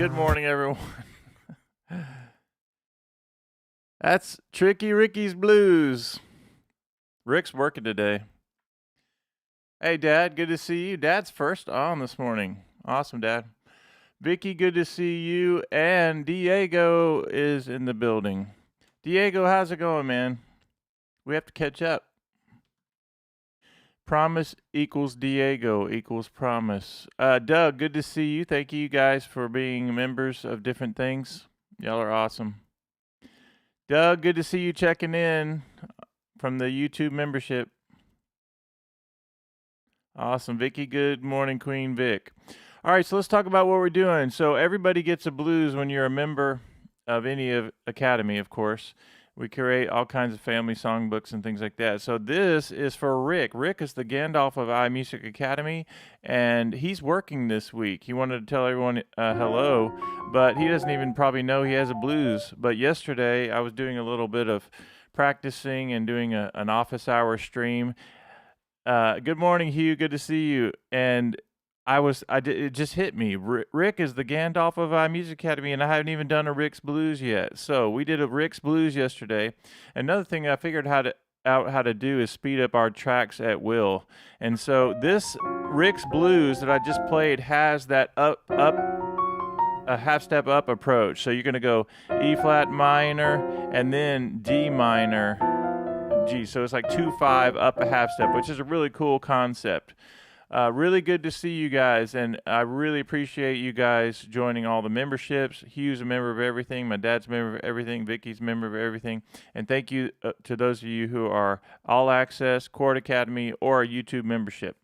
Good morning, everyone. That's Tricky Ricky's Blues. Rick's working today. Hey, Dad, good to see you. Dad's first on this morning. Awesome, Dad. Vicky, good to see you. And Diego is in the building. Diego, how's it going, man? We have to catch up. Promise equals Diego equals promise. Doug, good to see you. Thank you guys for being members of different things. Y'all are awesome. Doug, good to see you checking in from the YouTube membership. Awesome. Vicky, good morning, Queen Vic. All right, so let's talk about what we're doing. So everybody gets a blues when you're a member of any of Academy, of course. We create all kinds of family songbooks and things like that. So this is for Rick. Rick is the Gandalf of iMusicAcademy, and he's working this week. He wanted to tell everyone hello, but he doesn't even probably know he has a blues. But yesterday, I was doing a little bit of practicing and doing an office hour stream. Good morning, Hugh. Good to see you. And it just hit me. Rick is the Gandalf of iMusicAcademy, and I haven't even done a Rick's Blues yet. So we did a Rick's Blues yesterday. Another thing I figured out how to do is speed up our tracks at will. And so this Rick's Blues that I just played has that a half step up approach. So you're going to go E flat minor and then D minor G. So it's like 2-5 up a half step, which is a really cool concept. Really good to see you guys, and I really appreciate you guys joining all the memberships. Hugh's a member of everything. My dad's a member of everything. Vicky's a member of everything. And thank you to those of you who are All Access, Chord Academy, or a YouTube membership.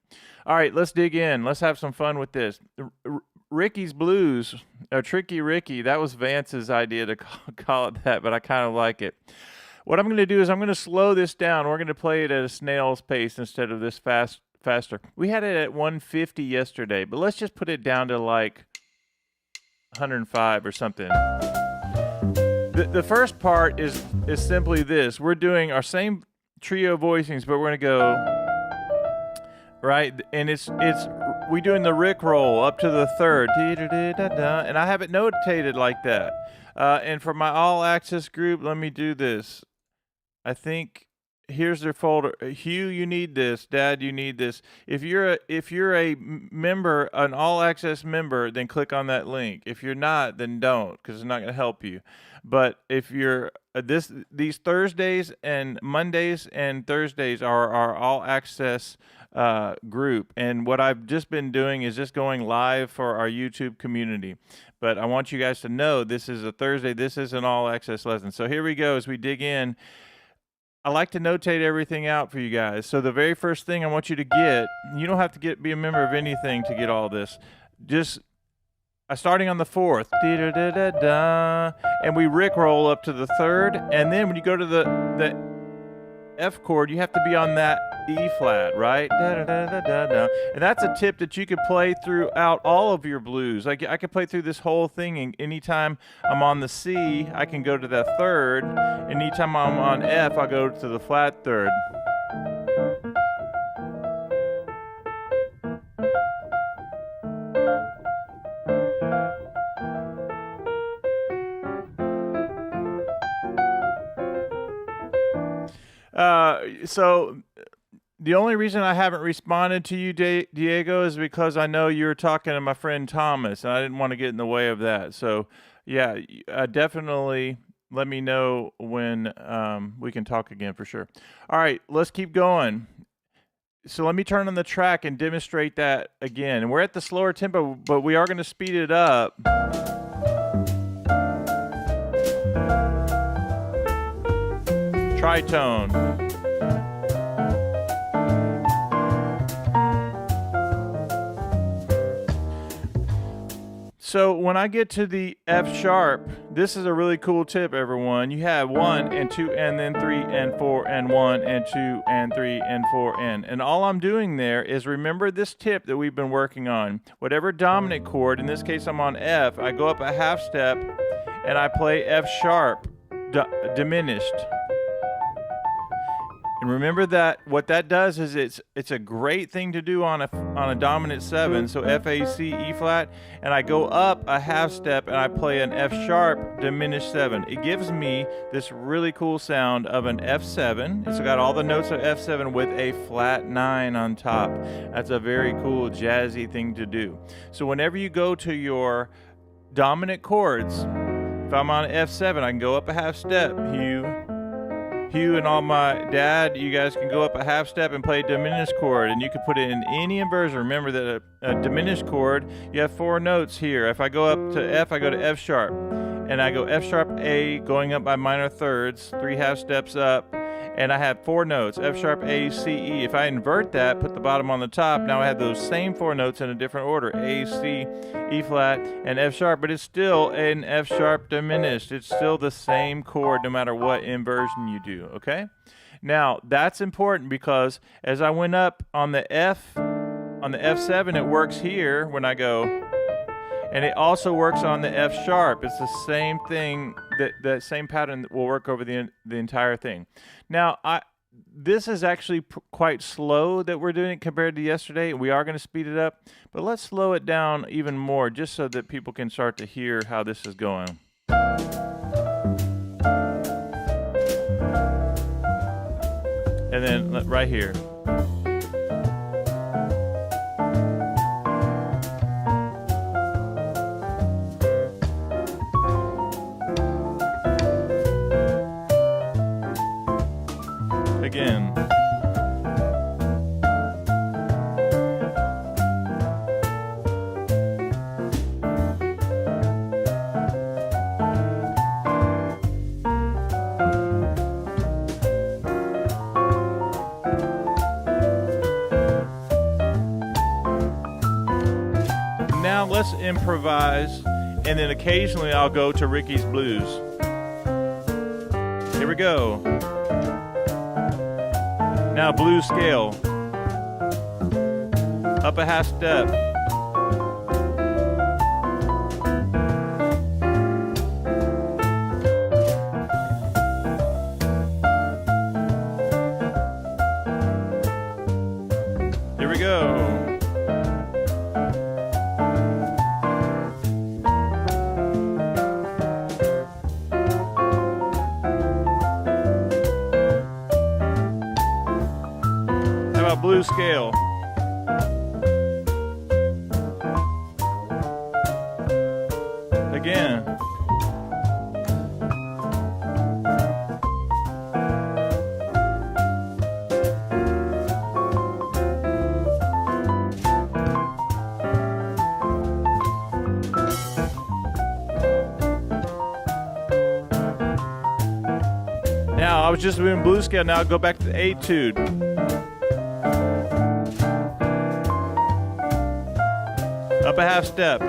All right, let's dig in. Let's have some fun with this. Ricky's Blues, or Tricky Ricky, that was Vance's idea to call it that, but I kind of like it. What I'm going to do is I'm going to slow this down. We're going to play it at a snail's pace instead of this faster. We had it at 150 yesterday, but let's just put it down to like 105 or something. The first part is simply this. We're doing our same trio voicings, but we're going to go right, and we're doing the Rick roll up to the third, and I have it notated like that. And for my all access group, let me do this. I think here's their folder. Hugh, you need this. Dad, you need this. If you're a member, an all access member, then click on that link. If you're not, then don't, because it's not going to help you. But if you're these Thursdays and Mondays and Thursdays are our all access group, and what I've just been doing is just going live for our YouTube community. But I want you guys to know this is a Thursday. This is an all access lesson. So here we go as we dig in. I like to notate everything out for you guys. So the very first thing I want you to get, you don't have to be a member of anything to get all this. Just starting on the fourth, and we Rick roll up to the third, and then when you go to the F chord, you have to be on that E flat, right? And that's a tip that you could play throughout all of your blues. Like I could play through this whole thing, and anytime I'm on the C, I can go to that third, and anytime I'm on F, I go to the flat third. So the only reason I haven't responded to you, Diego, is because I know you were talking to my friend Thomas, and I didn't want to get in the way of that. So, yeah, definitely let me know when we can talk again for sure. All right, let's keep going. So let me turn on the track and demonstrate that again. And we're at the slower tempo, but we are going to speed it up. Tritone. So when I get to the F sharp, this is a really cool tip, everyone. You have 1 and 2 and then 3 and 4 and 1 and 2 and 3 and 4 and all I'm doing there is remember this tip that we've been working on. Whatever dominant chord, in this case I'm on F, I go up a half step and I play F sharp diminished. And remember that what that does is it's a great thing to do on a dominant 7, so F, A, C, E flat, and I go up a half step and I play an F sharp diminished 7. It gives me this really cool sound of an F7. It's got all the notes of F7 with a flat 9 on top. That's a very cool jazzy thing to do. So whenever you go to your dominant chords, if I'm on F7, I can go up a half step, Hugh and all my dad, you guys can go up a half step and play a diminished chord, and you can put it in any inversion. Remember that a diminished chord, you have 4 notes here. If I go up to F, I go to F sharp, and I go F sharp A, going up by minor thirds, 3 half steps up, and I have 4 notes, F sharp A, C, E. If I invert that, put the bottom on the top, now I have those same 4 notes in a different order, A, C, E flat, and F sharp, but it's still an F sharp diminished. It's still the same chord no matter what inversion you do, okay? Now, that's important because as I went up on the F7, it works here when I go, and it also works on the F sharp. It's the same thing, that same pattern that will work over the entire thing. Now, this is actually quite slow that we're doing it compared to yesterday. We are going to speed it up, but let's slow it down even more just so that people can start to hear how this is going. And then right here. Again. Now let's improvise, and then occasionally I'll go to Ricky's Blues. Here we go. Now blues scale. Up a half step. Here we go. Blues scale. Again. Now, I was just doing blues scale. Now I'll go back to the etude. Up a half step. All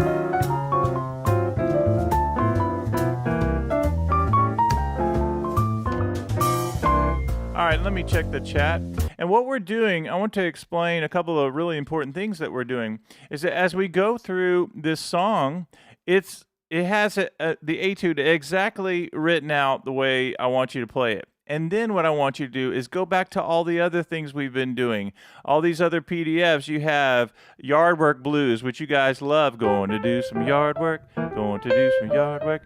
right, let me check the chat. And what we're doing, I want to explain a couple of really important things that we're doing, is that as we go through this song, it has the etude exactly written out the way I want you to play it. And then what I want you to do is go back to all the other things we've been doing. All these other PDFs. You have Yard Work Blues, which you guys love. Going to do some yard work. Going to do some yard work.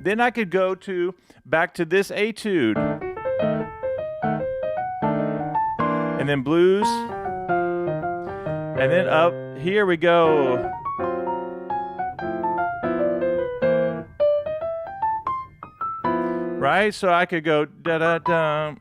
Then I could go back to this etude. And then blues. And then up. Here we go. Right? So I could go da-da-da.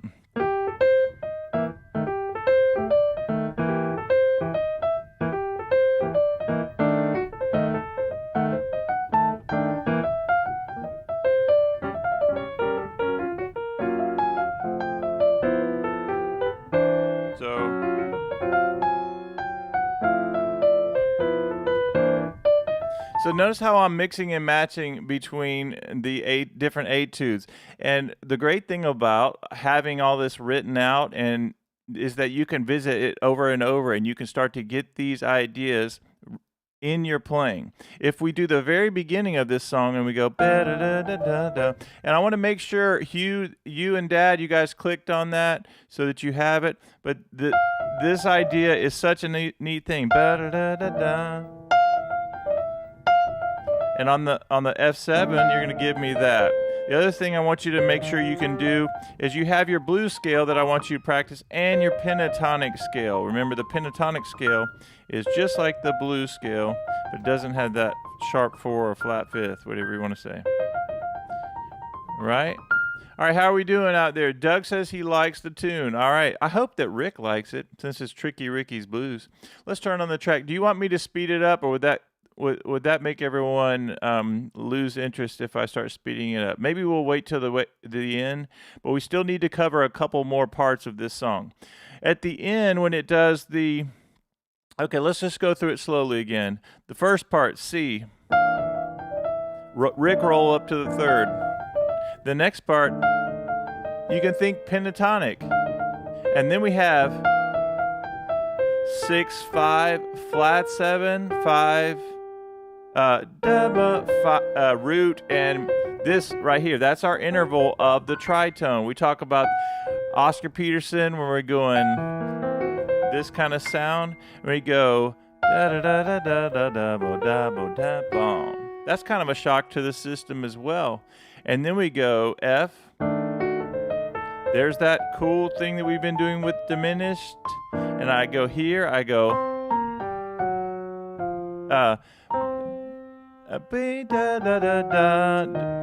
So notice how I'm mixing and matching between the different etudes. And the great thing about having all this written out is that you can visit it over and over, and you can start to get these ideas in your playing. If we do the very beginning of this song and we go ba-da-da-da-da-da, and I want to make sure you and Dad, you guys clicked on that so that you have it. But this idea is such a neat thing. Ba-da-da-da-da. And on the F7, you're going to give me that. The other thing I want you to make sure you can do is you have your blues scale that I want you to practice and your pentatonic scale. Remember, the pentatonic scale is just like the blues scale, but it doesn't have that sharp 4 or flat 5th, whatever you want to say. Right? All right, how are we doing out there? Doug says he likes the tune. All right, I hope that Rick likes it since it's Tricky Ricky's Blues. Let's turn on the track. Do you want me to speed it up, or would that make everyone lose interest if I start speeding it up? Maybe we'll wait till the end, but we still need to cover a couple more parts of this song. At the end, when it does the... Okay, let's just go through it slowly again. The first part, C. Rick roll up to the 3rd. The next part, you can think pentatonic. And then we have 6, 5, flat 7, 5, root, and this right here, that's our interval of the tritone. We talk about Oscar Peterson when we're going this kind of sound. We go da da da da da da da bo da bo da bom. That's kind of a shock to the system as well. And then we go F. There's that cool thing that we've been doing with diminished. And I go here, I go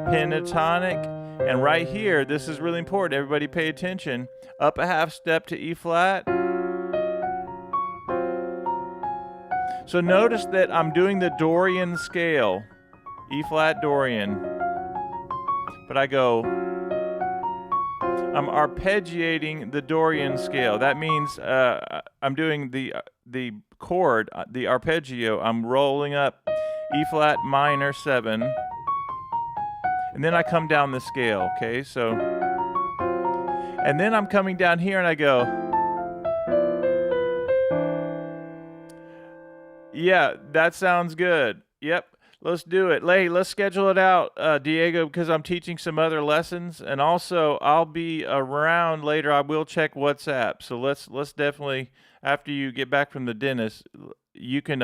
pentatonic. And right here, this is really important. Everybody pay attention. Up a half step to E flat. So notice that I'm doing the Dorian scale. E flat Dorian. But I go, I'm arpeggiating the Dorian scale. That means I'm doing the chord, the arpeggio. I'm rolling up E flat minor 7, and then I come down the scale. Okay, so, and then I'm coming down here and I go, yeah, that sounds good. Yep. Let's do it. Let's schedule it out, Diego, because I'm teaching some other lessons, and also I'll be around later. I will check WhatsApp. So let's definitely, after you get back from the dentist, you can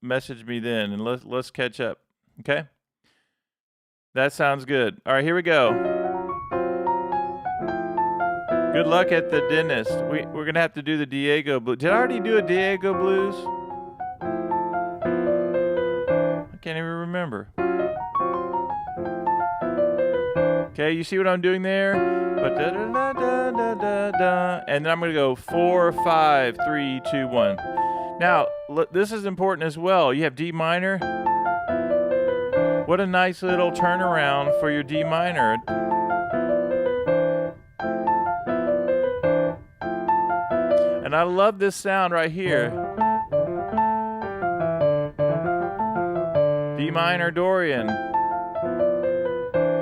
message me then, and let's catch up. Okay? That sounds good. All right, here we go. Good luck at the dentist. We're gonna have to do the Diego blues. Did I already do a Diego blues? Can't even remember. Okay, you see what I'm doing there? And then I'm going to go 4, 5, 3, 2, 1. Now, this is important as well. You have D minor. What a nice little turnaround for your D minor. And I love this sound right here. D minor Dorian.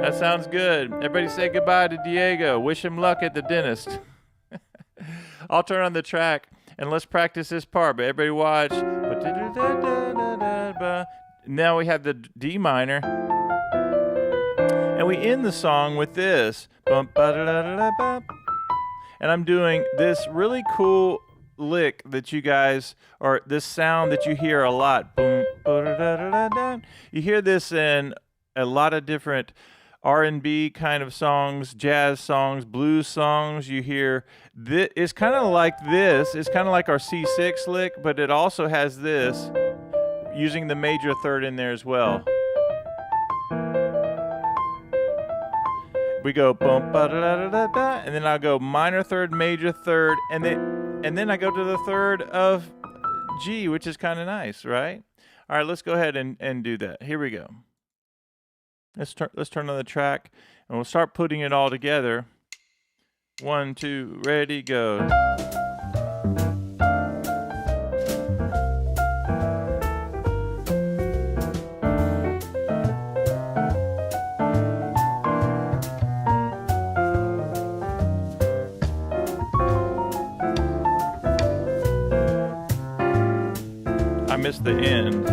That sounds good. Everybody say goodbye to Diego. Wish him luck at the dentist. I'll turn on the track and let's practice this part. But everybody watch. Now we have the D minor. And we end the song with this. And I'm doing this really cool lick that you guys, or this sound that you hear a lot. Boom. You hear this in a lot of different R&B kind of songs, jazz songs, blues songs. You hear this. It's kind of like this. It's kind of like our C6 lick, but it also has this using the major third in there as well. We go boom, and then I'll go minor third, major third, and then I go to the third of G, which is kind of nice, right? All right, let's go ahead and do that. Here we go. Let's turn on the track, and we'll start putting it all together. 1, 2, ready, go. I missed the end.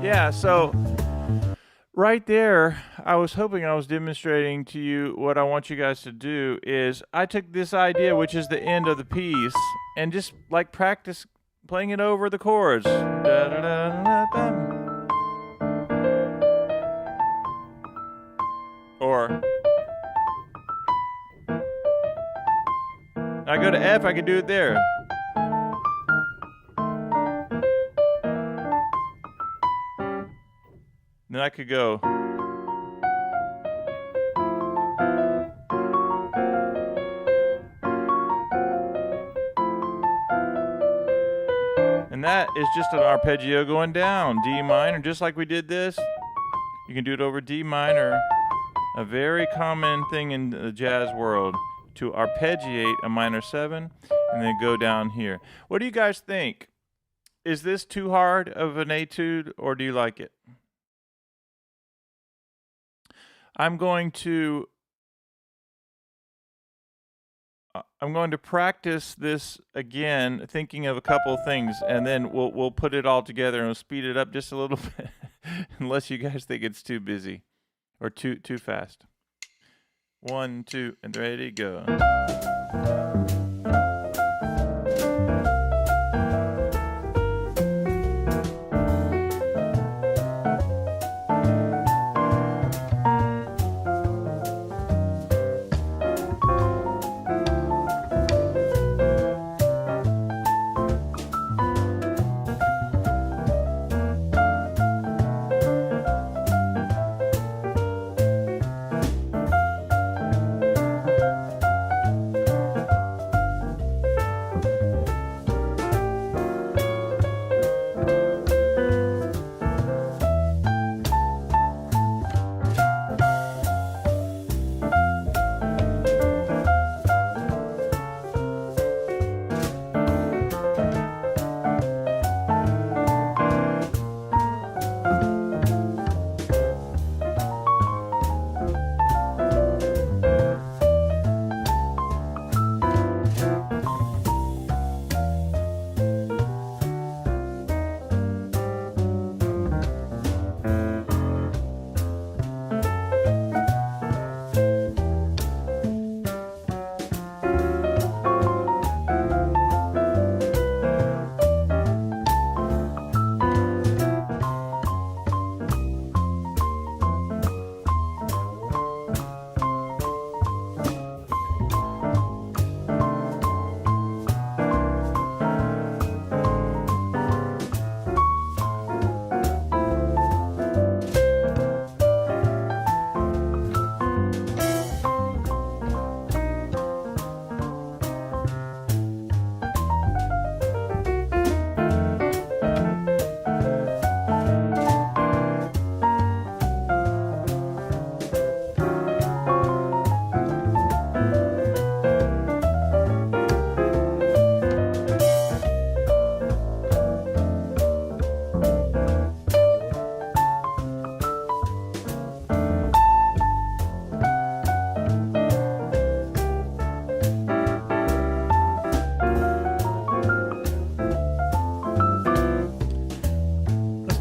Yeah, so right there, I was hoping I was demonstrating to you what I want you guys to do is I took this idea, which is the end of the piece, and just like practice playing it over the chords. Or I go to F, I can do it there. Then I could go. And that is just an arpeggio going down, D minor, just like we did this. You can do it over D minor, a very common thing in the jazz world, to arpeggiate a minor 7 and then go down here. What do you guys think? Is this too hard of an etude, or do you like it? I'm going to practice this again, thinking of a couple of things, and then we'll put it all together and we'll speed it up just a little bit, unless you guys think it's too busy or too fast. 1, 2, and ready, go.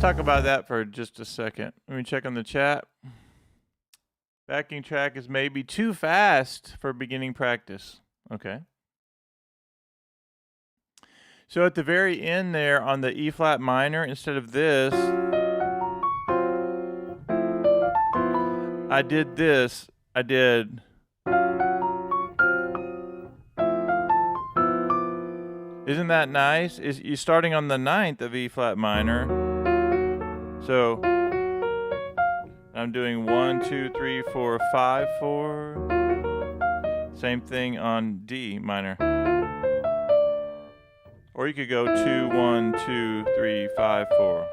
Talk about that for just a second. Let me check on the chat. Backing track is maybe too fast for beginning practice. Okay. So at the very end there on the E flat minor, instead of this, I did this. I did. Isn't that nice? You're starting on the 9th of E flat minor. So I'm doing 1, 2, 3, 4, 5, 4. Same thing on D minor. Or you could go 2, 1, 2, 3, 5, 4.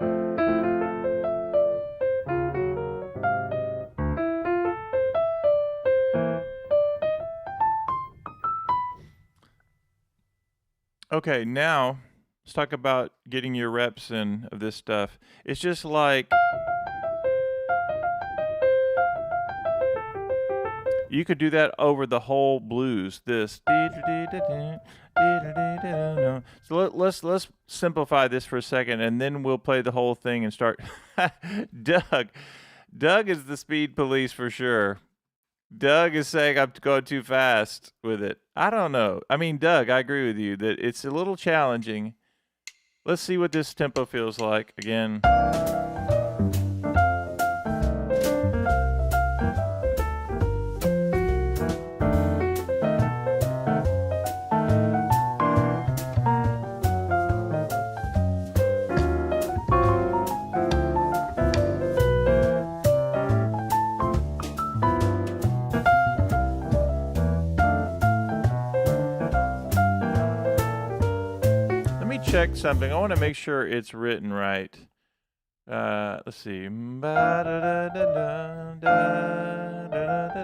Okay, now let's talk about getting your reps in of this stuff. It's just like You could do that over the whole blues. This. So let's simplify this for a second, and then we'll play the whole thing and start. Doug is the speed police for sure. Doug is saying I'm going too fast with it. I don't know. I mean, Doug, I agree with you that it's a little challenging. Let's see what this tempo feels like again. Check something. I want to make sure it's written right. Let's see.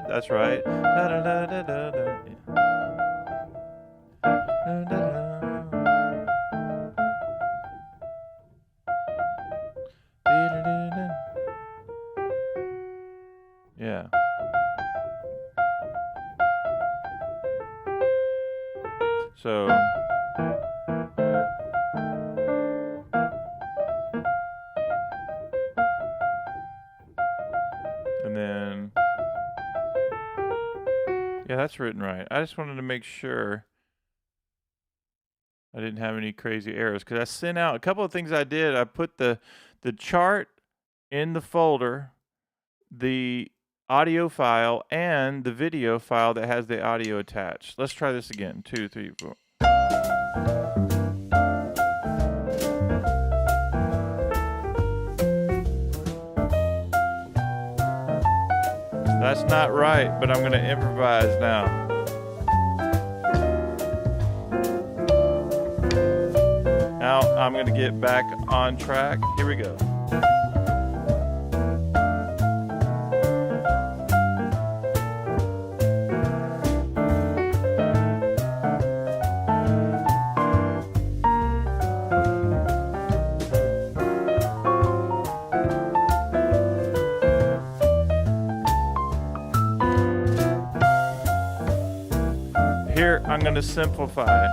That's right. Yeah. So. And then, yeah, that's written right. I just wanted to make sure I didn't have any crazy errors because I sent out a couple of things I did. I put the chart in the folder, the audio file, and the video file that has the audio attached. Let's try this again. 2, 3, 4. That's not right, but I'm going to improvise now. Now I'm going to get back on track. Here we go. Here, I'm going to simplify.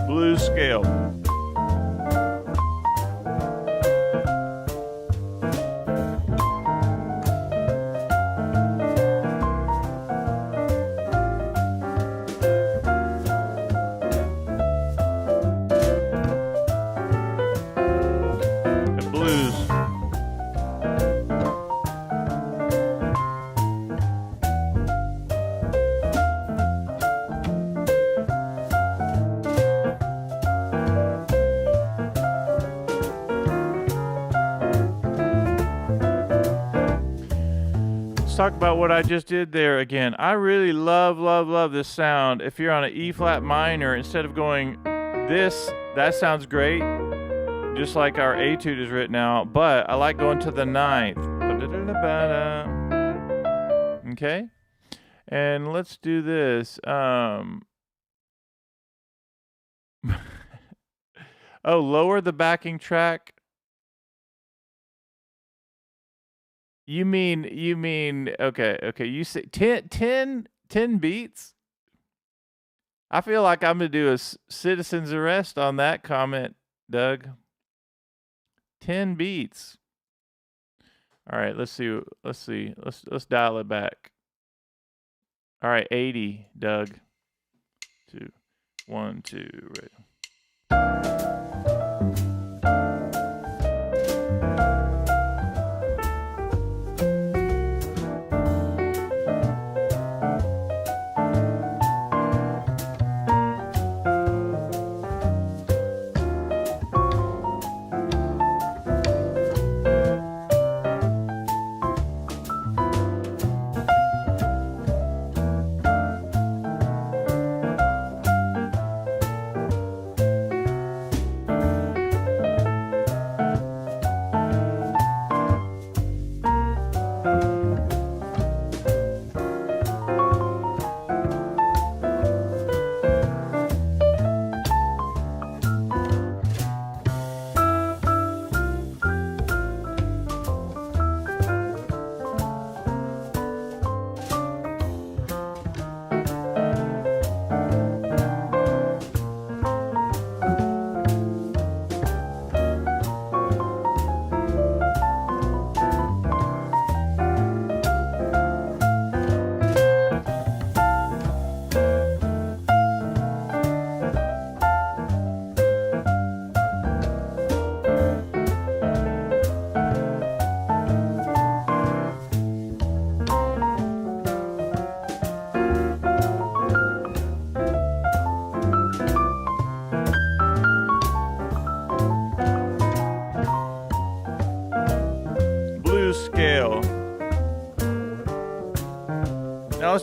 Blues scale. The blues. Let's talk about what I just did there again. I really love this sound. If you're on an E flat minor, instead of going this, that sounds great, just like our etude is written out, but I like going to the 9th. Okay? And let's do this. Oh, lower the backing track. You mean, okay, you say 10 beats? I feel like I'm going to do a citizen's arrest on that comment, Doug. 10 beats. All right, let's see. Let's dial it back. All right, 80, Doug. 2, 1, 2, right.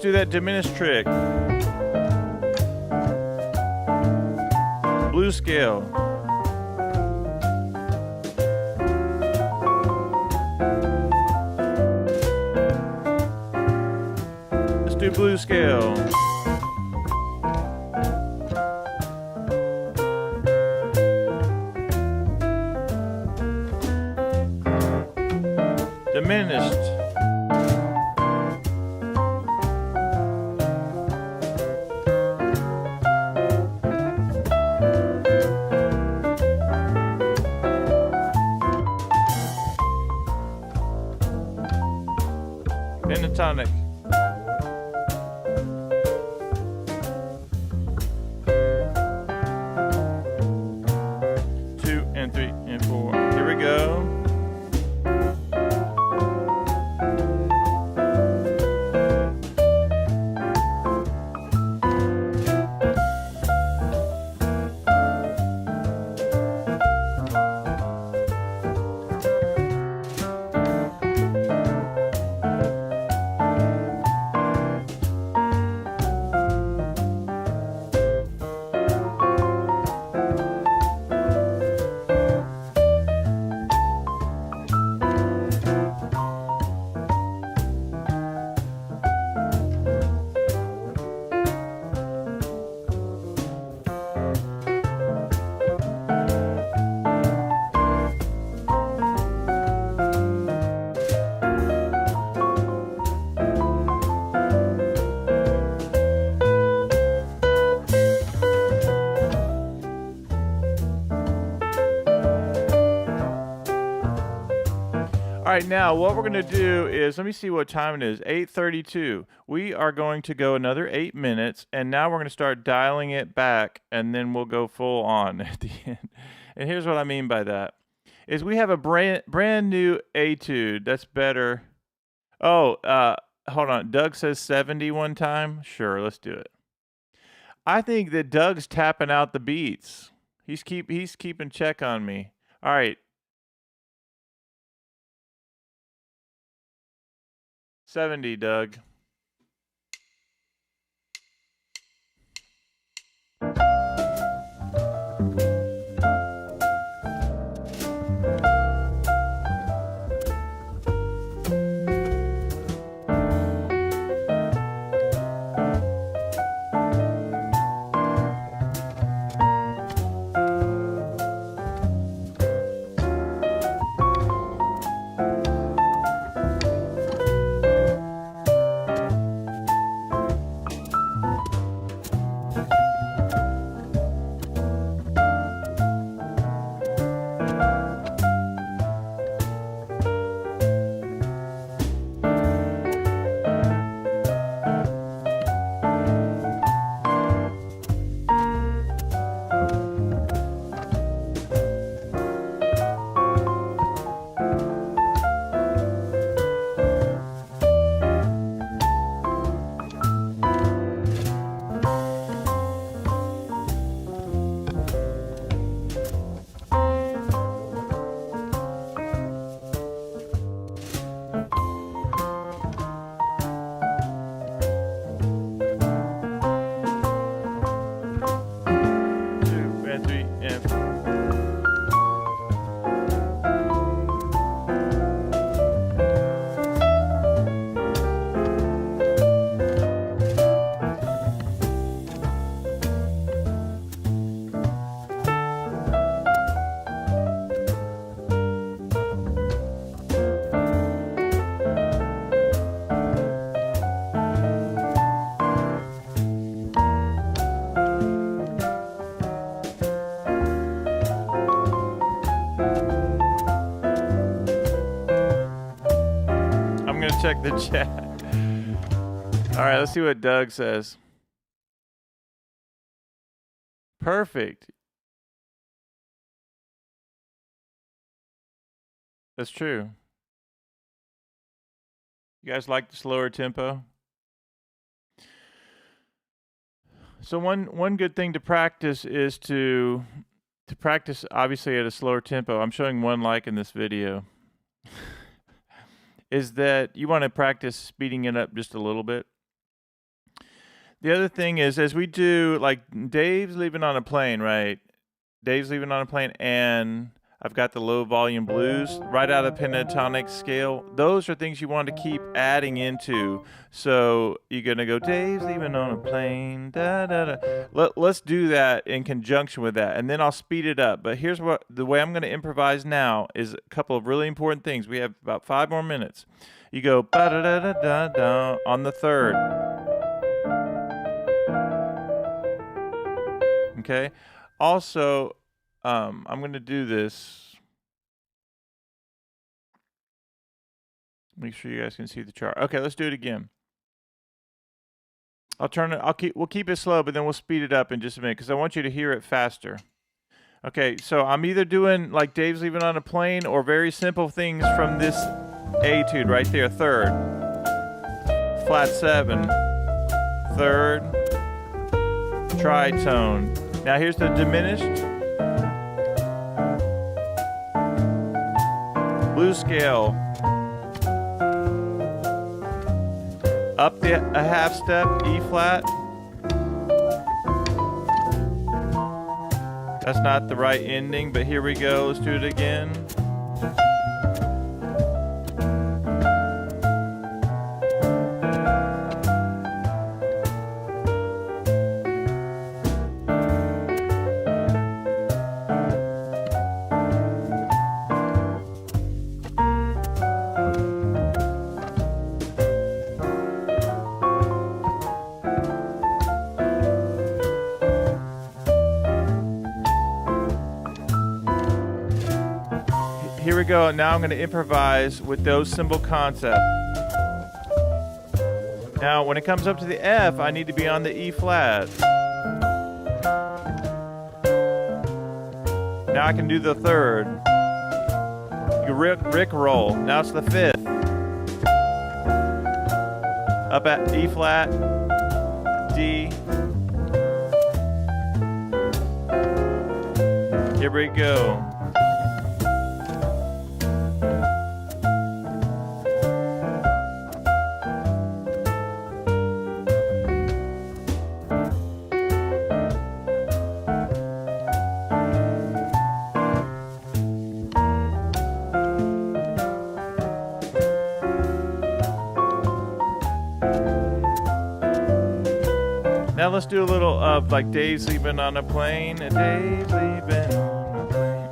let's do that diminished trick. Blues scale. Let's do blues scale. Diminished. Pentatonic. 2 and 3 and 4. Here we go. All right, now what we're going to do is, let me see what time it is, 8:32. We are going to go another 8 minutes, and now we're going to start dialing it back, and then we'll go full on at the end. And here's what I mean by that, is we have a brand new etude that's better. Oh, hold on. Doug says 70 one time. Sure, let's do it. I think that Doug's tapping out the beats. He's keeping check on me. All right. 70, Doug. Check the chat. All right, let's see what Doug says. Perfect. That's true. You guys like the slower tempo? So one good thing to practice is to practice obviously at a slower tempo. I'm showing one like in this video. Is that you want to practice speeding it up just a little bit. The other thing is, as we do, like Dave's leaving on a plane, right? Dave's leaving on a plane, and I've got the low volume blues right out of pentatonic scale. Those are things you want to keep adding into. So you're gonna go, Dave's leaving on a plane, da da da. Let's do that in conjunction with that, and then I'll speed it up. But here's what the way I'm gonna improvise now is a couple of really important things. We have about 5 more minutes. You go ba da da da da da on the third. Okay. Also, I'm going to do this. Make sure you guys can see the chart. Okay, let's do it again. We'll keep it slow, but then we'll speed it up in just a minute because I want you to hear it faster. Okay, so I'm either doing like Dave's leaving on a plane or very simple things from this etude right there, third. Flat 7, third, tritone. Now here's the diminished. Blues scale. Up a half step, E flat. That's not the right ending, but here we go. Let's do it again. Here we go. Now I'm going to improvise with those cymbal concepts. Now, when it comes up to the F, I need to be on the E flat. Now I can do the third. You Rick roll. Now it's the fifth. Up at E flat, D. Here we go. Now let's do a little of like Dave's leaving on a plane, and Dave's leaving on a plane.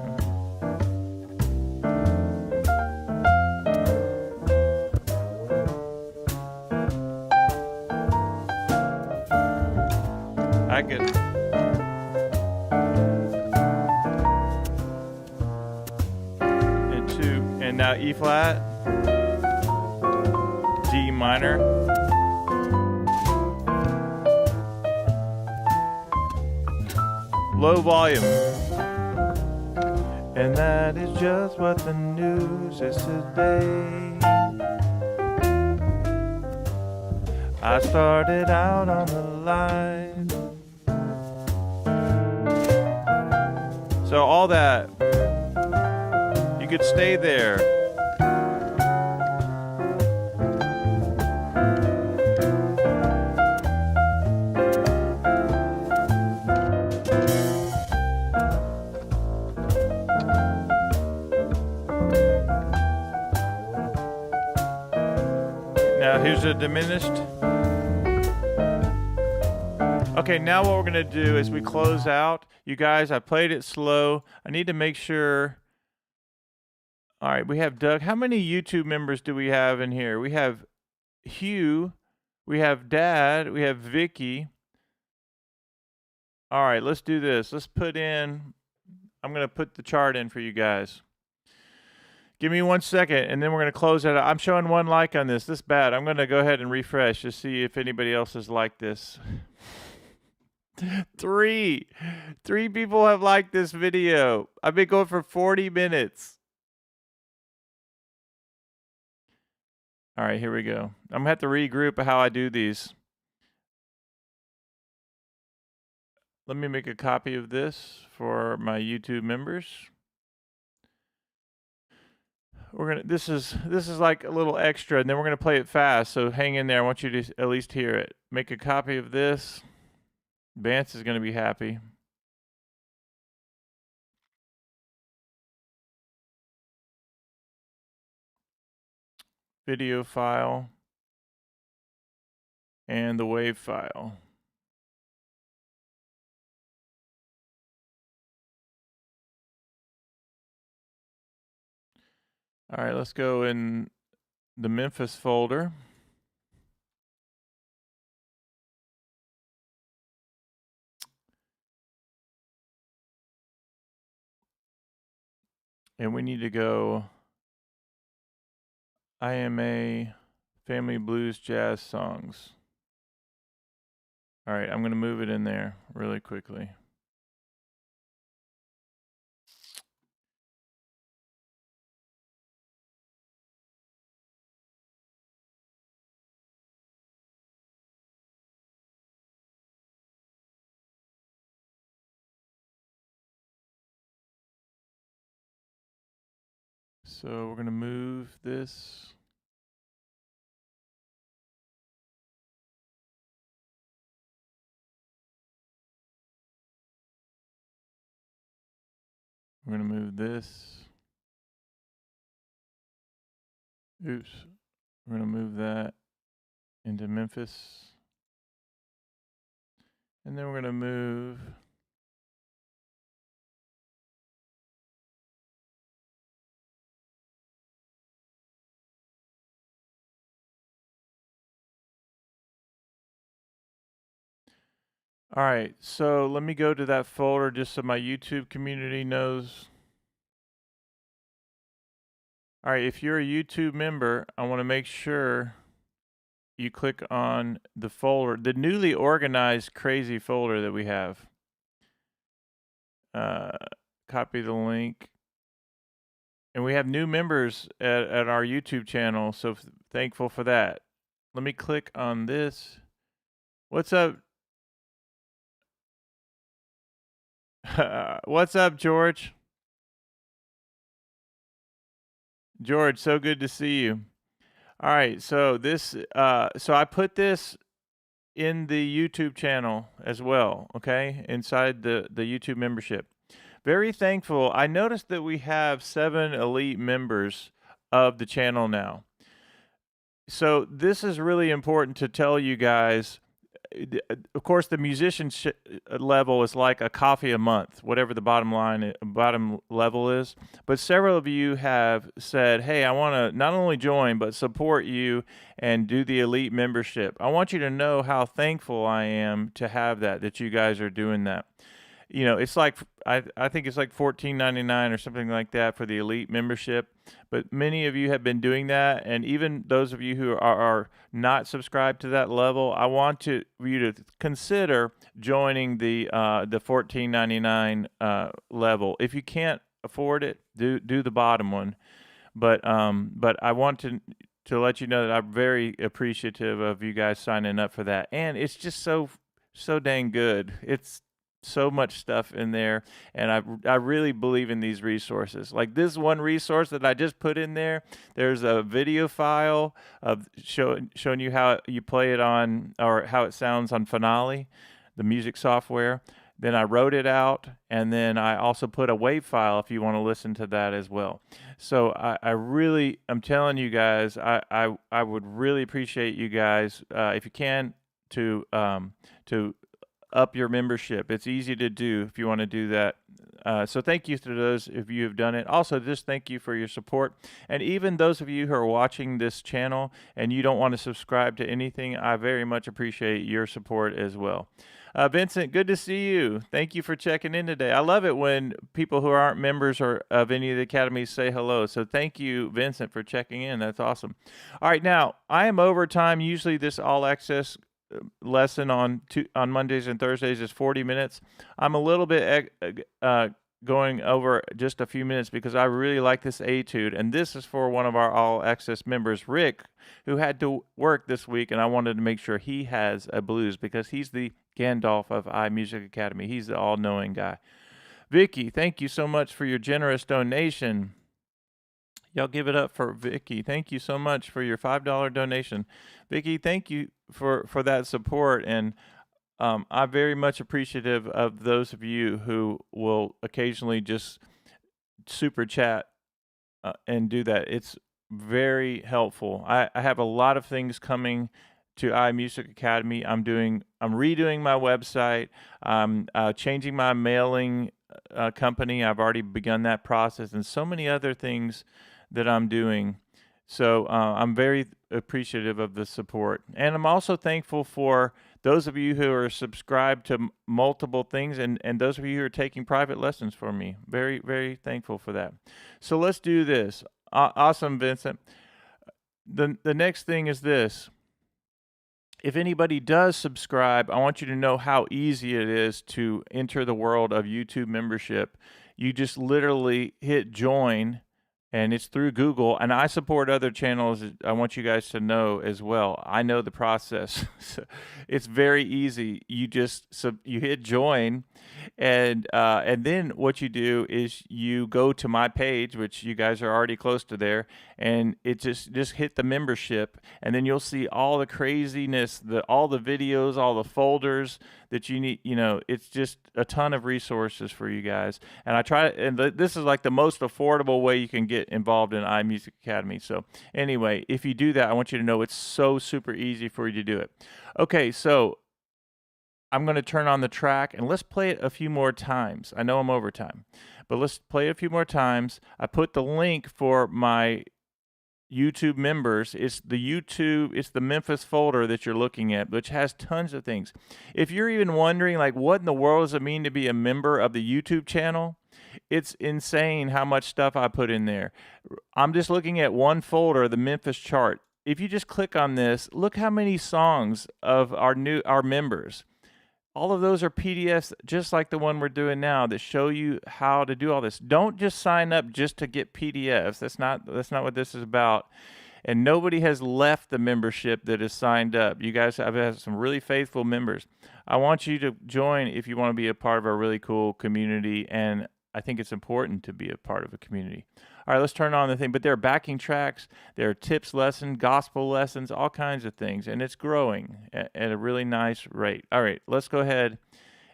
I get it. And 2, and now E flat, D minor. Low volume. And that is just what the news is today. I started out on the line. So all that, you could stay there. Now here's a diminished. Okay, now what we're gonna do is we close out. You guys, I played it slow. I need to make sure. All right, we have Doug. How many YouTube members do we have in here? We have Hugh, we have Dad, we have Vicky. All right, let's do this. Let's put in, I'm gonna put the chart in for you guys. Give me 1 second, and then we're going to close it out. I'm showing 1 like on this. This bad. I'm going to go ahead and refresh to see if anybody else has liked this. 3 people have liked this video. I've been going for 40 minutes. All right, here we go. I'm going to have to regroup how I do these. Let me make a copy of this for my YouTube members. This is like a little extra, and then we're gonna play it fast. So hang in there. I want you to at least hear it. Make a copy of this. Vance is gonna be happy. Video file and the wave file. All right, let's go in the Memphis folder. And we need to go IMA Family Blues Jazz Songs. All right, I'm going to move it in there really quickly. So we're going to move this. We're going to move this. Oops. We're going to move that into Memphis. And then we're going to move All right, so let me go to that folder just so my YouTube community knows. All right, if you're a YouTube member, I want to make sure you click on the folder, the newly organized crazy folder that we have. Copy the link. And we have new members at our YouTube channel, so thankful for that. Let me click on this. What's up? What's up, George? George, so good to see you. All right, so this, so I put this in the YouTube channel as well, okay, inside the YouTube membership. Very thankful. I noticed that we have 7 elite members of the channel now. So this is really important to tell you guys. Of course, the musician level is like a coffee a month, whatever the bottom level is. But several of you have said, "Hey, I want to not only join but support you and do the elite membership." I want you to know how thankful I am to have that you guys are doing that. You know, it's like I think it's like $14.99 or something like that for the elite membership. But many of you have been doing that, and even those of you who are not subscribed to that level, I want you to consider joining the $14.99 level. If you can't afford it, do the bottom one. But I want to let you know that I'm very appreciative of you guys signing up for that, and it's just so dang good. It's so much stuff in there, and I really believe in these resources. Like this one resource that I just put in there, there's a video file of showing you how you play it on, or how it sounds on Finale, the music software. Then I wrote it out, and then I also put a wave file if you want to listen to that as well. So I'm telling you guys, I would really appreciate you guys, if you can, to up your membership. It's easy to do if you want to do that. So thank you to those if you have done it. Also, just thank you for your support. And even those of you who are watching this channel and you don't want to subscribe to anything, I very much appreciate your support as well. Vincent, good to see you. Thank you for checking in today. I love it when people who aren't members of any of the academies say hello. So thank you, Vincent, for checking in. That's awesome. All right, now I am over time. Usually this all access lesson on Mondays and Thursdays is 40 minutes. I'm a little bit going over just a few minutes because I really like this etude, and this is for one of our all access members, Rick, who had to work this week, and I wanted to make sure he has a blues because he's the Gandalf of iMusicAcademy. He's the all-knowing guy. Vicky, thank you so much for your generous donation. Y'all give it up for Vicky. Thank you so much for your $5 donation. Vicky, thank you for that support. And I'm very much appreciative of those of you who will occasionally just super chat and do that. It's very helpful. I have a lot of things coming to iMusicAcademy. I'm redoing my website. I'm changing my mailing company. I've already begun that process, and so many other things that I'm doing. So I'm very appreciative of the support. And I'm also thankful for those of you who are subscribed to multiple things, and those of you who are taking private lessons from me. Very, very thankful for that. So let's do this. Awesome, Vincent. The next thing is this. If anybody does subscribe, I want you to know how easy it is to enter the world of YouTube membership. You just literally hit join, and it's through Google, and I support other channels. I want you guys to know as well. I know the process. So it's very easy. You hit join, and then what you do is you go to my page, which you guys are already close to there, and it just hit the membership, and then you'll see all the craziness, all the videos, all the folders that you need. It's just a ton of resources for you guys. And this is like the most affordable way you can get involved in iMusicAcademy. So anyway, if you do that, I want you to know it's so super easy for you to do it. Okay, so I'm going to turn on the track and let's play it a few more times. I know I'm over time, but let's play it a few more times. I put the link for my YouTube members. It's the Memphis folder that you're looking at, which has tons of things. If you're even wondering, like, what in the world does it mean to be a member of the YouTube channel? It's insane how much stuff I put in there. I'm just looking at one folder, the Memphis chart. If you just click on this, look how many songs of our members. All of those are PDFs just like the one we're doing now that show you how to do all this. Don't just sign up just to get PDFs. That's not what this is about. And nobody has left the membership that is signed up. You guys have had some really faithful members. I want you to join if you want to be a part of a really cool community, and I think it's important to be a part of a community. All right, let's turn on the thing. But there are backing tracks, there are tips lessons, gospel lessons, all kinds of things, and it's growing at a really nice rate. All right, let's go ahead.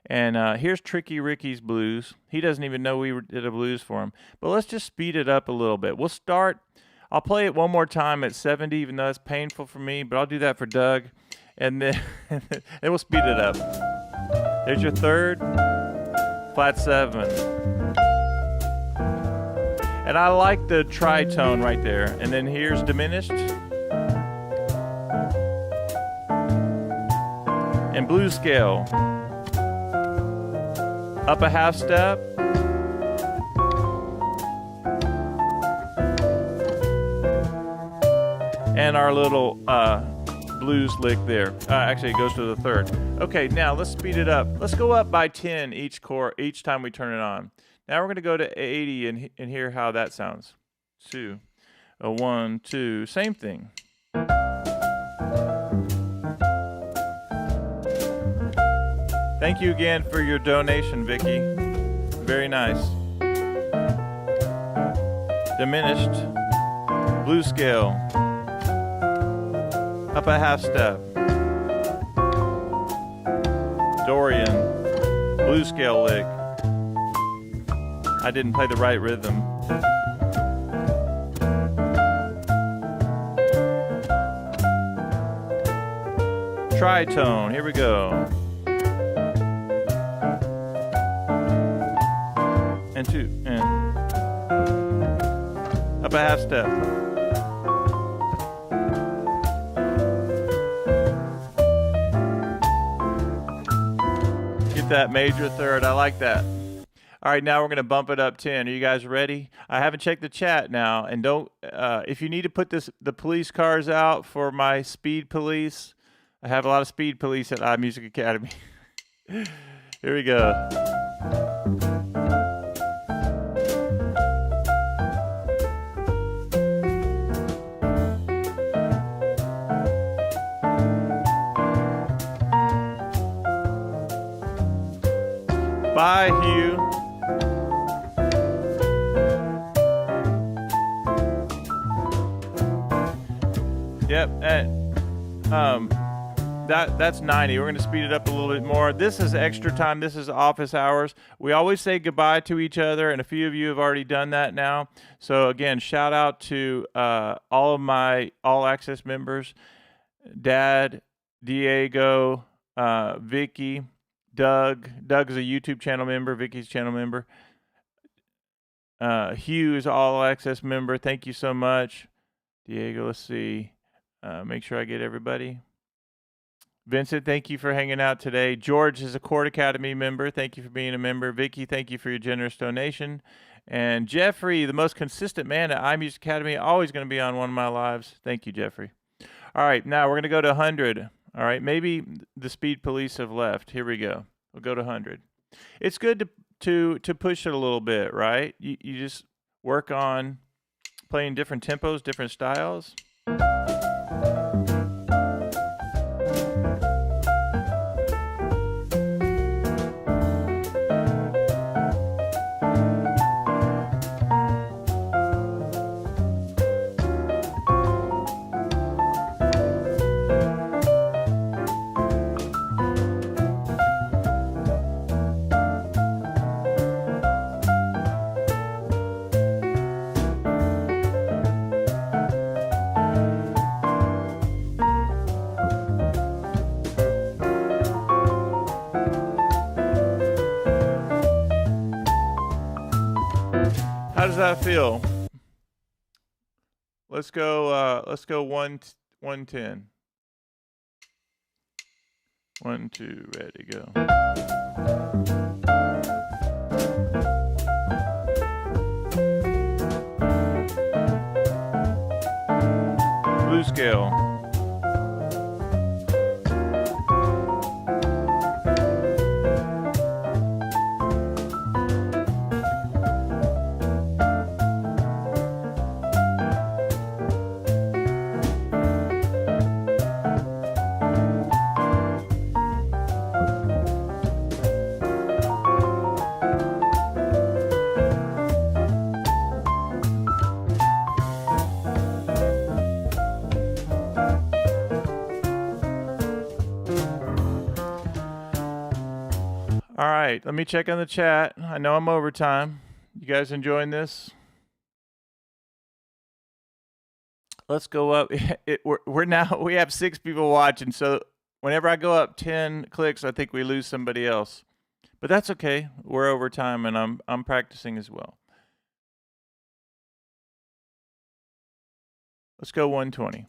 And here's Tricky Ricky's blues. He doesn't even know we did a blues for him. But let's just speed it up a little bit. I'll play it one more time at 70, even though it's painful for me, but I'll do that for Doug. And then we'll speed it up. There's your third, flat 7. And I like the tritone right there. And then here's diminished. And blues scale. Up a half step. And our little blues lick there. Actually, it goes to the third. Okay, now let's speed it up. Let's go up by 10 each time we turn it on. Now we're going to go to 80 and hear how that sounds. 2, 1, 2, same thing. Thank you again for your donation, Vicky. Very nice. Diminished. Blues scale. Up a half step. Dorian. Blues scale lick. I didn't play the right rhythm. Tritone, here we go. And 2, and up a half step. Get that major third, I like that. All right, now we're going to bump it up 10. Are you guys ready? I haven't checked the chat now, and if you need to put the police cars out for my speed police, I have a lot of speed police at iMusicAcademy. Here we go. Bye, Hugh. Yep. And that's 90. We're going to speed it up a little bit more. This is extra time. This is office hours. We always say goodbye to each other, and a few of you have already done that now. So again, shout out to all of my All Access members: Dad, Diego, Vicky, Doug. Doug's a YouTube channel member. Vicky's channel member. Hugh is All Access member. Thank you so much. Diego, let's see. Make sure I get everybody. Vincent, thank you for hanging out today. George is a Chord Academy member. Thank you for being a member. Vicky, thank you for your generous donation. And Jeffrey, the most consistent man at iMusicAcademy, always going to be on one of my lives. Thank you, Jeffrey. All right, now we're going to go to 100. All right, maybe the speed police have left. Here we go. We'll go to 100. It's good to push it a little bit, right? You just work on playing different tempos, different styles. How does that feel? Let's go 110. 1, 2, ready, go. Blue scale. All right, let me check on the chat. I know I'm overtime. You guys enjoying this? Let's go up. We have 6 people watching, so whenever I go up 10 clicks, I think we lose somebody else. But that's okay. We're overtime, and I'm practicing as well. Let's go 120.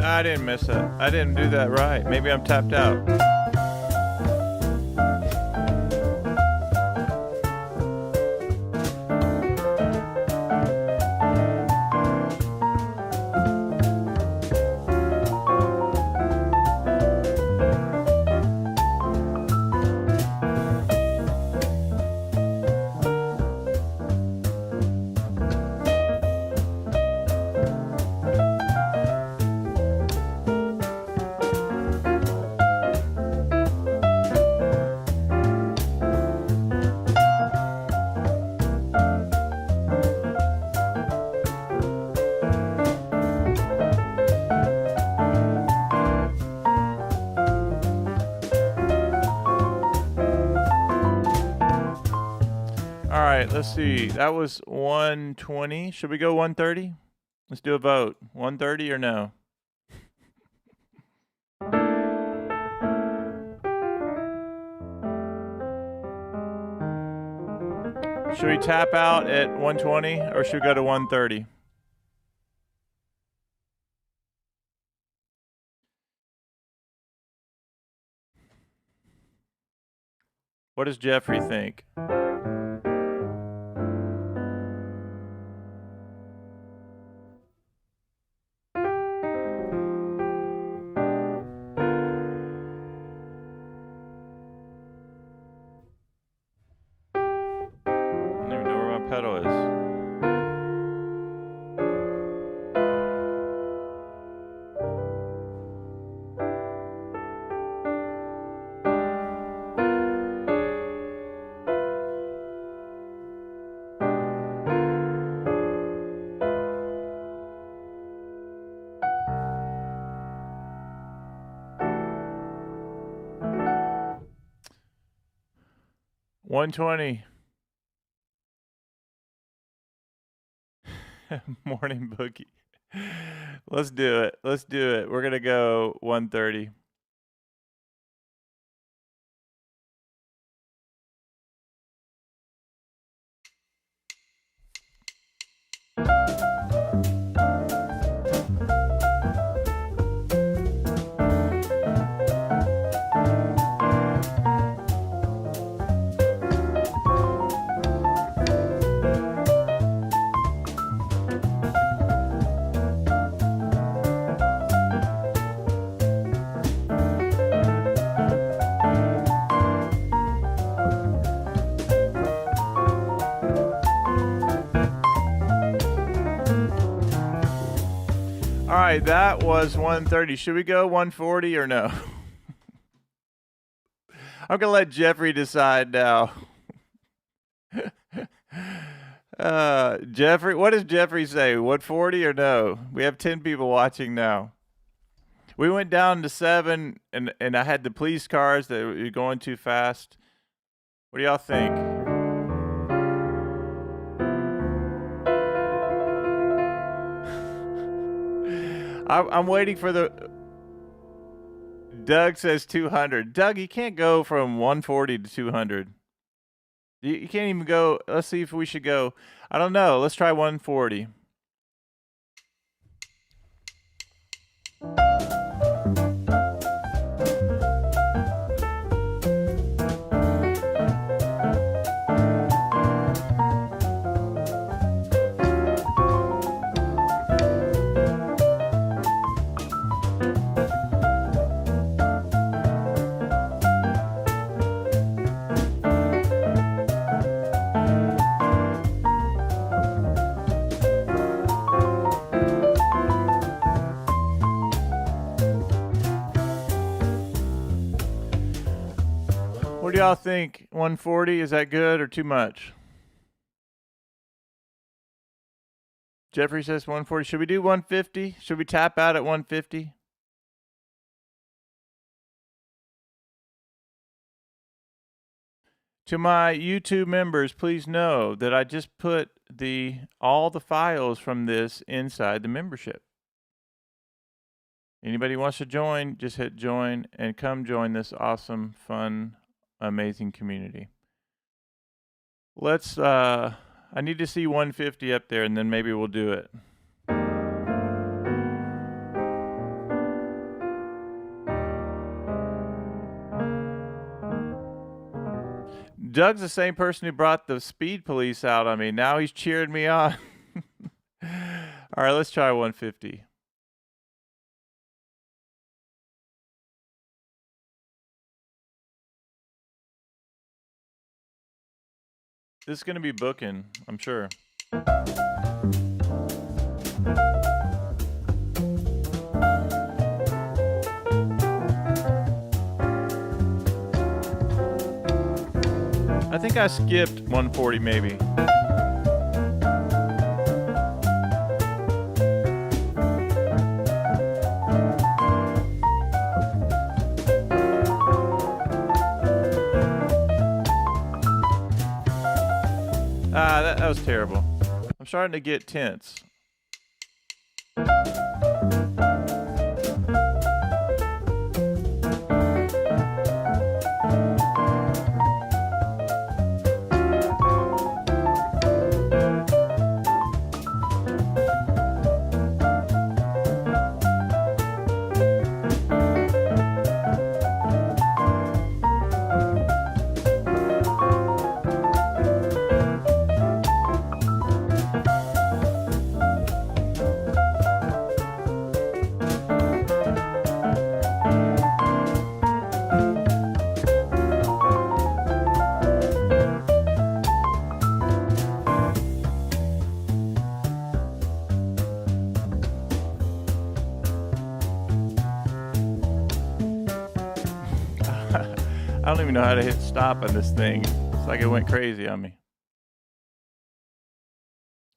I didn't miss it. I didn't do that right. Maybe I'm tapped out. All right, let's see. That was 120. Should we go 130? Let's do a vote. 130 or no? Should we tap out at 120 or should we go to 130? What does Jeffrey think? pedal is. $120. Morning boogie. Let's do it. Let's do it. We're going to go 130. All right, that was 130. Should we go 140 or no? I'm gonna let Jeffrey decide now. Jeffrey, what does Jeffrey say? 140 or no? We have 10 people watching now. We went down to 7, and I had the police cars that were going too fast. What do y'all think? I'm waiting for the... Doug says 200. Doug, you can't go from 140 to 200. You can't even go... Let's see if we should go... I don't know. Let's try 140. What do y'all think? 140, is that good or too much? Jeffrey says 140. Should we do 150? Should we tap out at 150? To my YouTube members, please know that I just put all the files from this inside the membership. Anybody wants to join, just hit join and come join this awesome, fun, amazing community. Let's I need to see 150 up there, and then maybe we'll do it. Doug's the same person who brought the speed police out on me. Now he's cheering me on. All right, let's try 150. This is going to be booking, I'm sure. I think I skipped 140 maybe. That was terrible. I'm starting to get tense. I don't even know how to hit stop on this thing. It's like it went crazy on me.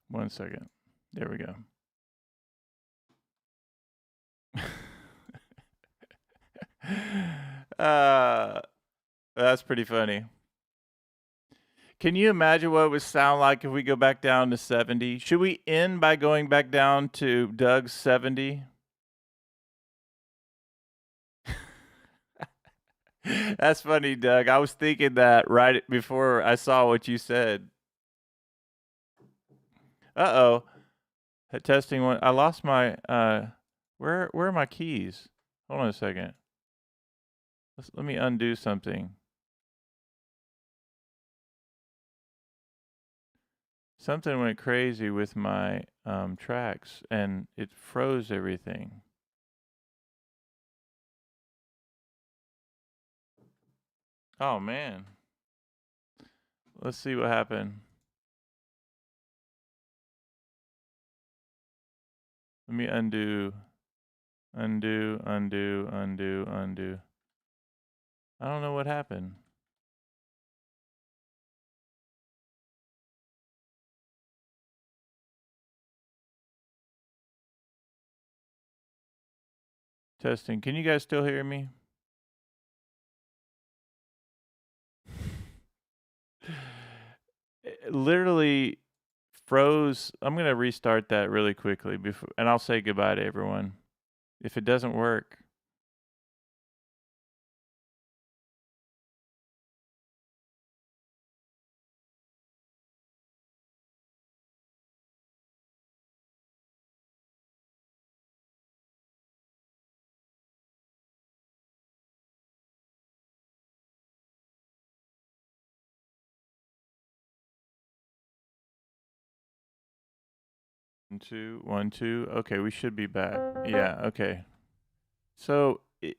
1 second. There we go. That's pretty funny. Can you imagine what it would sound like if we go back down to 70? Should we end by going back down to Doug's 70? That's funny, Doug. I was thinking that right before I saw what you said. Uh-oh. Testing one. I lost my where are my keys? Hold on a second. Let me undo something. Something went crazy with my tracks and it froze everything. Oh man. Let's see what happened. Let me undo. Undo. I don't know what happened. Testing. Can you guys still hear me? It literally froze. I'm going to restart that really quickly before, and I'll say goodbye to everyone. If it doesn't work. One, two. Okay, we should be back. Yeah, okay. So it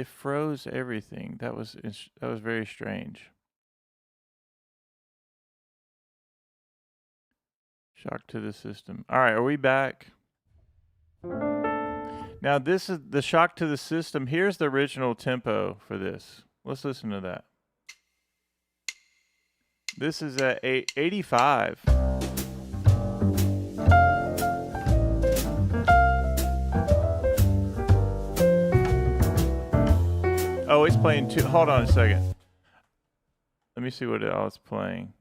froze everything. That was very strange. Shock to the system. All right, are we back? Now this is the shock to the system. Here's the original tempo for this. Let's listen to that. This is at 85. Oh, it's playing two. Hold on a second. Let me see what else it's playing.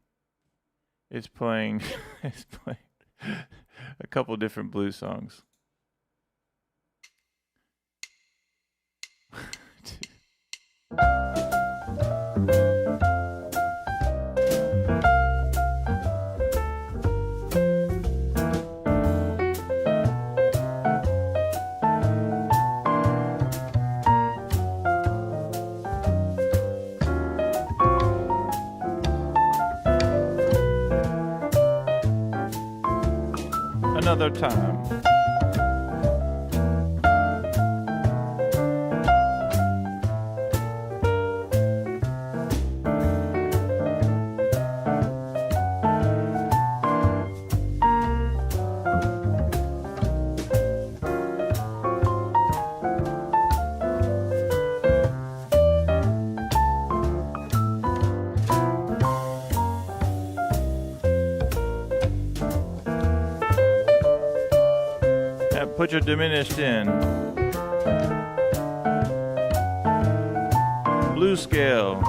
It's playing a couple different blues songs. Another time. Put your diminished in. Blues scale.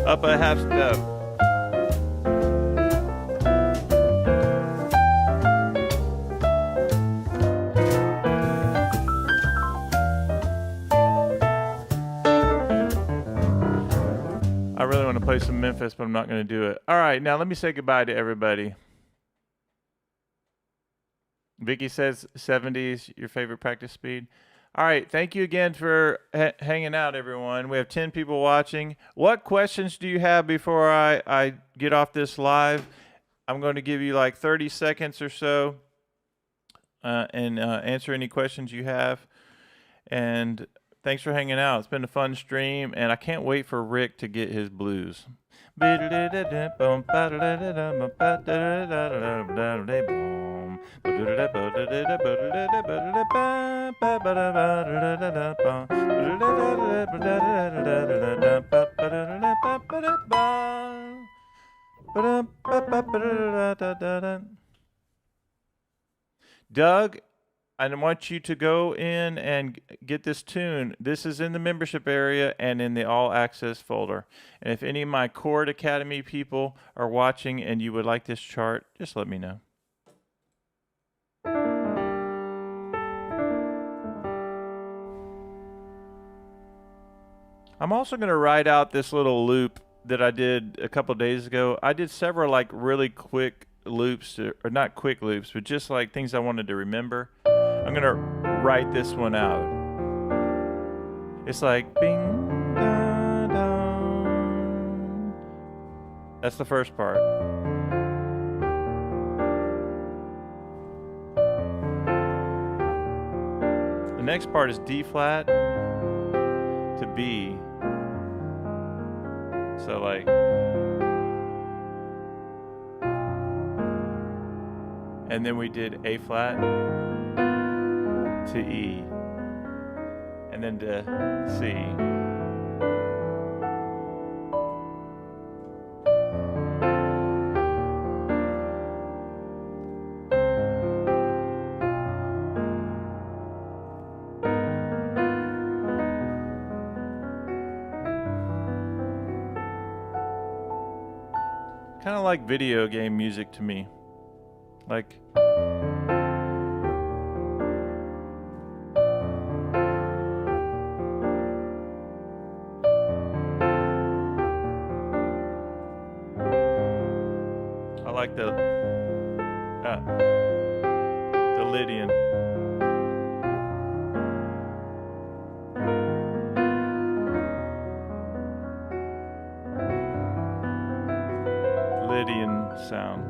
Up a half step. I really want to play some Memphis, but I'm not going to do it. All right, now let me say goodbye to everybody. Vicky says 70 is your favorite practice speed. All right. Thank you again for hanging out, everyone. We have 10 people watching. What questions do you have before I get off this live? I'm going to give you like 30 seconds or so and answer any questions you have. And thanks for hanging out. It's been a fun stream, and I can't wait for Rick to get his blues. Doug, I want you to go in and get this tune. This is in the membership area and in the all access folder. And if any of my Chord Academy people are watching and you would like this chart, just let me know. I'm also going to write out this little loop that I did a couple days ago. I did several like really quick loops, or not quick loops, but just like things I wanted to remember. I'm going to write this one out. It's like bing, da, da. That's the first part. The next part is D flat to B. So like, and then we did A flat to E, and then to C. Kind of like video game music to me. Like, I like the Lydian. Lydian sound.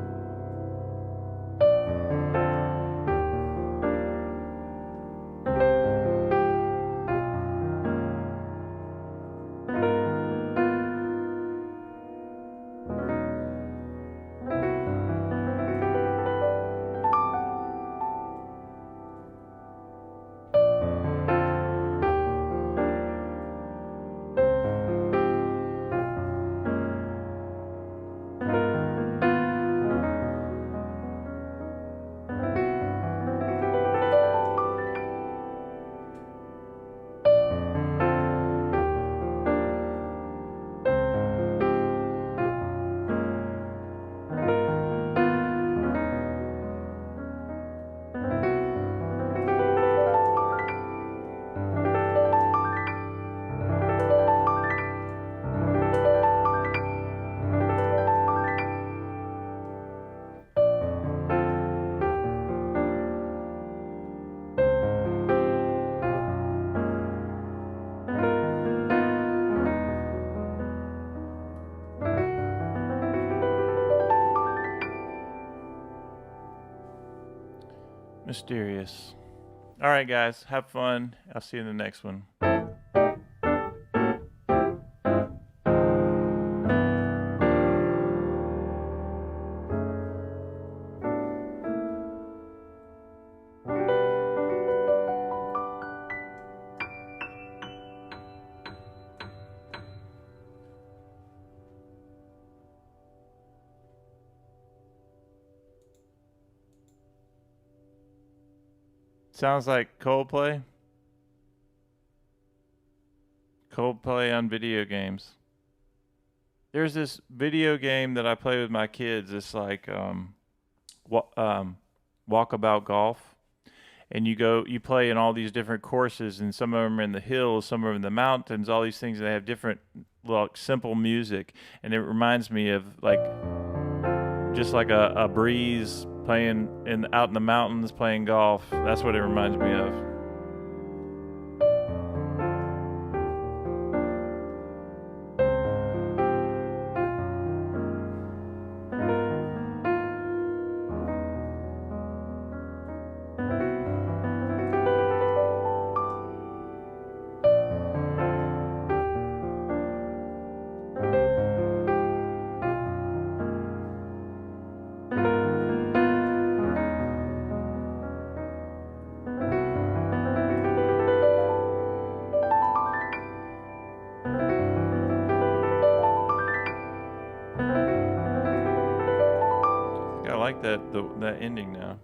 Mysterious. All right, guys, have fun. I'll see you in the next one. Sounds like Coldplay. Coldplay on video games. There's this video game that I play with my kids. It's like Walkabout Golf. And you play in all these different courses, and some of them are in the hills, some are in the mountains, all these things. They have different, like, simple music. And it reminds me of like, just like a breeze playing out in the mountains playing golf. That's what it reminds me of. like that ending now.